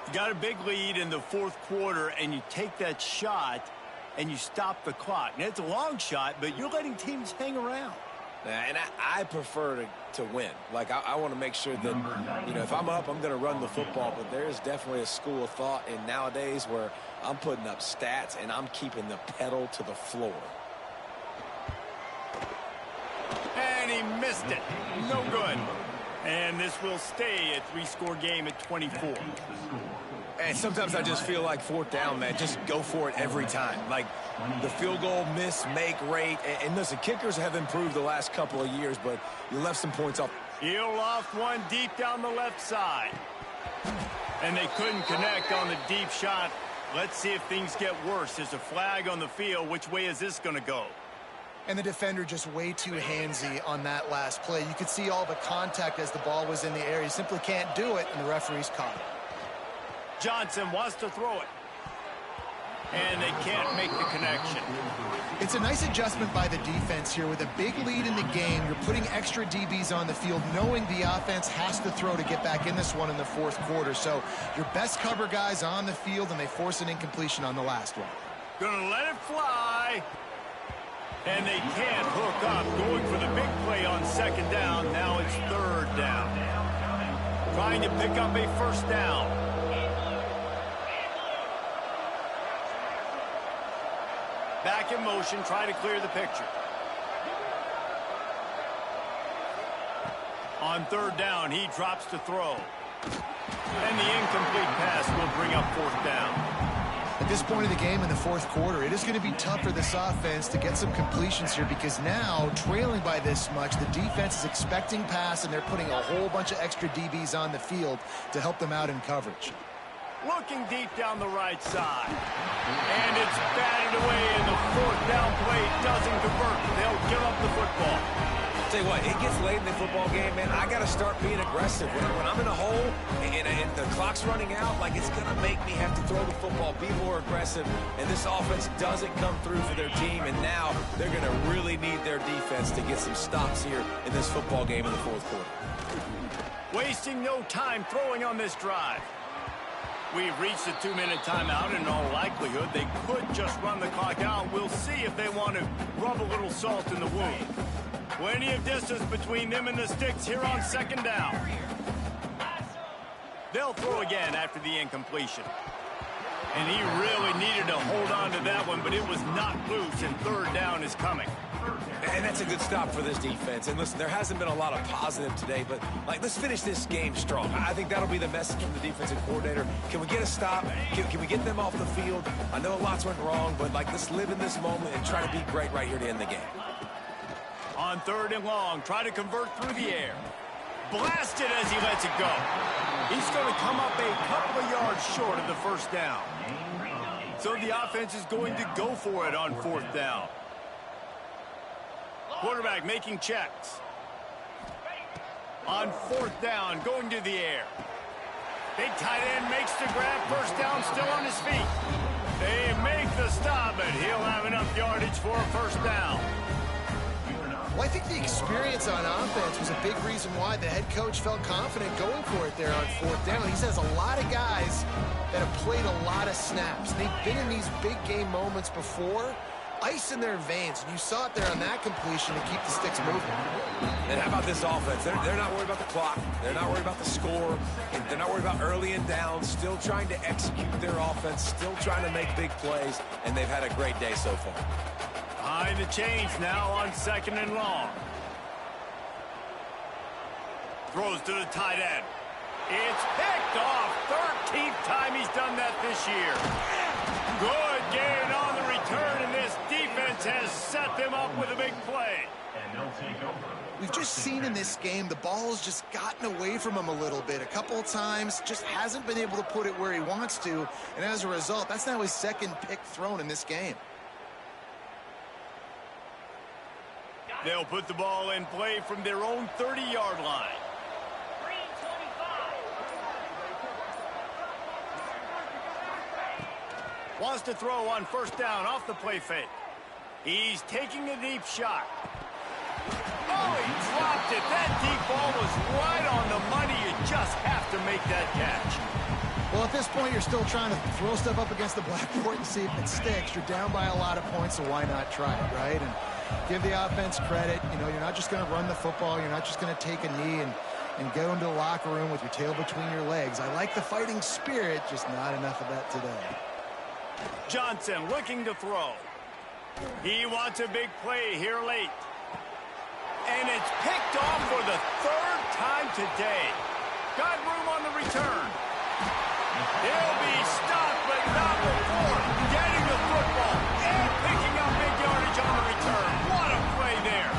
You got a big lead in the fourth quarter, and you take that shot, and you stop the clock. Now, it's a long shot, but you're letting teams hang around. And I prefer to win. Like, I want to make sure that, you know, if I'm up, I'm going to run the football. But there is definitely a school of thought in nowadays where I'm putting up stats and I'm keeping the pedal to the floor. And he missed it. No good. And this will stay a three-score game at 24. And sometimes I just feel like fourth down, man, just go for it every time. Like the field goal miss, make rate. And listen, kickers have improved the last couple of years, but you left some points off. He'll loft one deep down the left side. And they couldn't connect on the deep shot. Let's see if things get worse. There's a flag on the field. Which way is this going to go? And the defender just way too handsy on that last play. You could see all the contact as the ball was in the air. You simply can't do it, and the referee's caught it. Johnson wants to throw it. And they can't make the connection. It's a nice adjustment by the defense here. With a big lead in the game, you're putting extra DBs on the field, knowing the offense has to throw to get back in this one in the fourth quarter. So your best cover guys on the field, and they force an incompletion on the last one. Gonna let it fly. And they can't hook up. Going for the big play on second down. Now it's third down. Trying to pick up a first down. Back in motion, try to clear the picture. On third down, he drops to throw. And the incomplete pass will bring up fourth down. At this point of the game in the fourth quarter, it is going to be tough for this offense to get some completions here, because now, trailing by this much, the defense is expecting pass, and they're putting a whole bunch of extra DBs on the field to help them out in coverage. Looking deep down the right side. And it's batted away, and the fourth down play doesn't convert. They'll give up the football. Tell you what, it gets late in the football game, man. I got to start being aggressive. When I'm in a hole and the clock's running out, like, it's going to make me have to throw the football, be more aggressive. And this offense doesn't come through for their team, and now they're going to really need their defense to get some stops here in this football game in the fourth quarter. Wasting no time throwing on this drive. We've reached a 2-minute timeout, and in all likelihood, they could just run the clock out. We'll see if they want to rub a little salt in the wound. Plenty of distance between them and the sticks here on second down. They'll throw again after the incompletion. And he really needed to hold on to that one, but it was knocked loose, and third down is coming. And that's a good stop for this defense. And listen, there hasn't been a lot of positive today, but, like, let's finish this game strong. I think that'll be the message from the defensive coordinator. Can we get a stop? Can we get them off the field? I know lots went wrong, but, like, let's live in this moment and try to be great right here to end the game. On 3rd and long, try to convert through the air. Blasted as he lets it go. He's going to come up a couple of yards short of the first down. So the offense is going to go for it on 4th down. Quarterback making checks. On 4th down, going to the air. Big tight end makes the grab. First down, still on his feet. They make the stop, but he'll have enough yardage for a first down. Well, I think the experience on offense was a big reason why the head coach felt confident going for it there on 4th down. He says a lot of guys that have played a lot of snaps. They've been in these big game moments before. Ice in their veins, and you saw it there on that completion to keep the sticks moving. And how about this offense? They're not worried about the clock. They're not worried about the score. They're not worried about early and down. Still trying to execute their offense. Still trying to make big plays. And they've had a great day so far. Behind the chains now on 2nd and long. Throws to the tight end. It's picked off. 13th time he's done that this year. Good gain on the return, and this defense has set them up with a big play. And they'll take over. We've just seen in this game the ball has just gotten away from him a little bit. A couple of times, just hasn't been able to put it where he wants to, and as a result, that's now his 2nd pick thrown in this game. They'll put the ball in play from their own 30-yard line. Wants to throw on 1st down off the play fake. He's taking a deep shot. Oh, he dropped it. That deep ball was right on the money. You just have to make that catch. Well, at this point, you're still trying to throw stuff up against the blackboard and see if it sticks. You're down by a lot of points, so why not try it, right? And give the offense credit. You know, you're not just going to run the football. You're not just going to take a knee and go into the locker room with your tail between your legs. I like the fighting spirit, just not enough of that today. Johnson looking to throw. He wants a big play here late. And it's picked off for the 3rd time today. Got room on the return. He'll be stopped, but not before getting the football and picking up big yardage on the return. What a play there.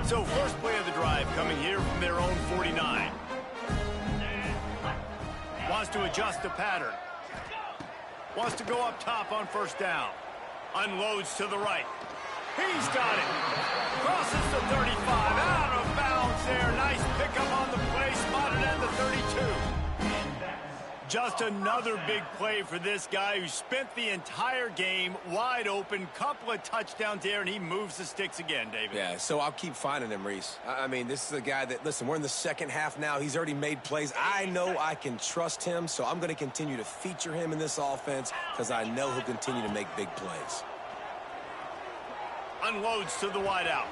So first play of the drive coming here from their own 49. Wants to adjust the pattern. Wants to go up top on 1st down. Unloads to the right. He's got it. Crosses the 35. Out of bounds there. Nice pickup on the play. Spotted at the 32. Just another big play for this guy who spent the entire game wide open. Couple of touchdowns there, and he moves the sticks again, David. Yeah, so I'll keep finding him, Reese. I mean, this is a guy that, listen, we're in the 2nd half now. He's already made plays. I know I can trust him, so I'm going to continue to feature him in this offense because I know he'll continue to make big plays. Unloads to the wideout.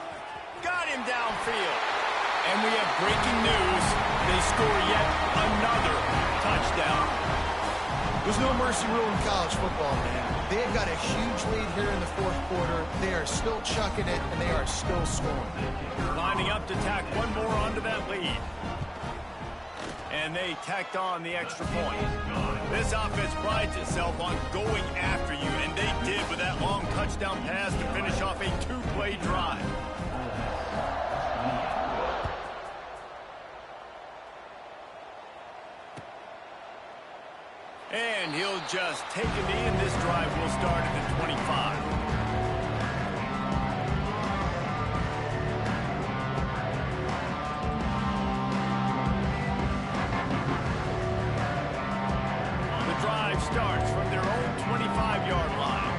Got him downfield. And we have breaking news. They score yet another touchdown. There's no mercy rule in college football, man. They've got a huge lead here in the 4th quarter. They are still chucking it, and they are still scoring. Lining up to tack one more onto that lead. And they tacked on the extra point. This offense prides itself on going after you, and they did with that long touchdown pass to finish off a 2-play drive. And he'll just take a knee, and this drive will start at the 25. The drive starts from their own 25-yard line.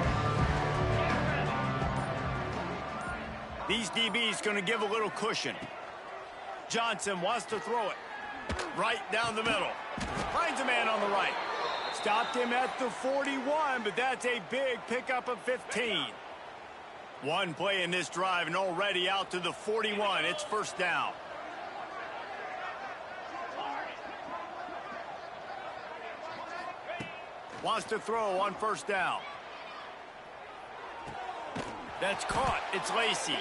These DBs going to give a little cushion. Johnson wants to throw it right down the middle. Finds a man on the right. Stopped him at the 41, but that's a big pickup of 15. One play in this drive and already out to the 41. It's 1st down. Wants to throw on 1st down. That's caught. It's Lacey.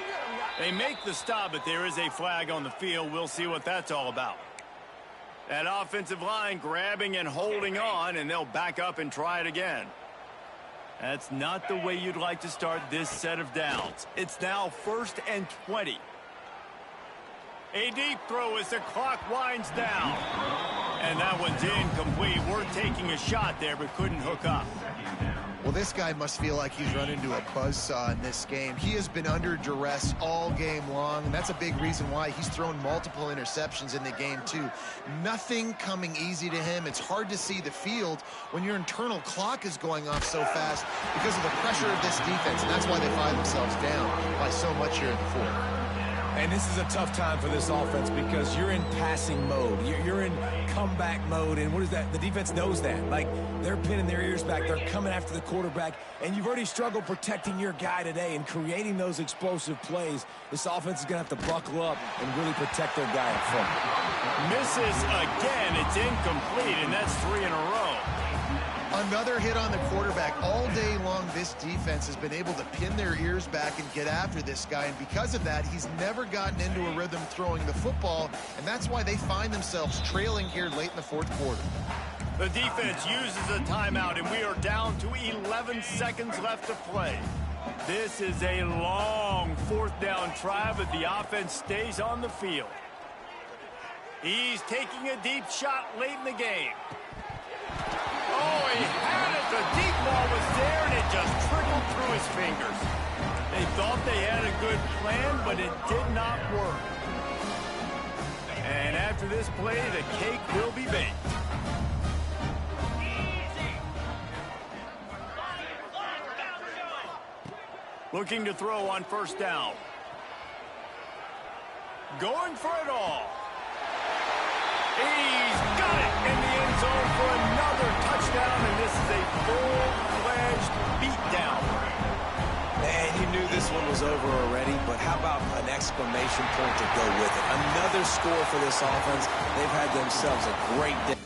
They make the stop, but there is a flag on the field. We'll see what that's all about. That offensive line grabbing and holding on, and they'll back up and try it again. That's not the way you'd like to start this set of downs. It's now 1st and 20. A deep throw as the clock winds down. And that one's incomplete. We're taking a shot there, but couldn't hook up. Well, this guy must feel like he's run into a buzzsaw in this game. He has been under duress all game long, and that's a big reason why he's thrown multiple interceptions in the game, too. Nothing coming easy to him. It's hard to see the field when your internal clock is going off so fast because of the pressure of this defense, and that's why they find themselves down by so much here in the fourth. And this is a tough time for this offense because you're in passing mode. You're in comeback mode, and what is that? The defense knows that. Like, they're pinning their ears back. They're coming after the quarterback, and you've already struggled protecting your guy today and creating those explosive plays. This offense is going to have to buckle up and really protect their guy up front. Misses again. It's incomplete, and that's 3 in a row. Another hit on the quarterback. All day long, this defense has been able to pin their ears back and get after this guy, and because of that, he's never gotten into a rhythm throwing the football, and that's why they find themselves trailing here late in the fourth quarter. The defense uses a timeout, and we are down to 11 seconds left to play. This is a long 4th down try, but the offense stays on the field. He's taking a deep shot late in the game. Oh, he had it. The deep ball was there, and it just trickled through his fingers. They thought they had a good plan, but it did not work. And after this play, the cake will be baked. Looking to throw on 1st down. Going for it all. He's got it in the end zone for another touchdown, and this is a full-fledged beatdown. Man, you knew this one was over already, but how about an exclamation point to go with it? Another score for this offense. They've had themselves a great day.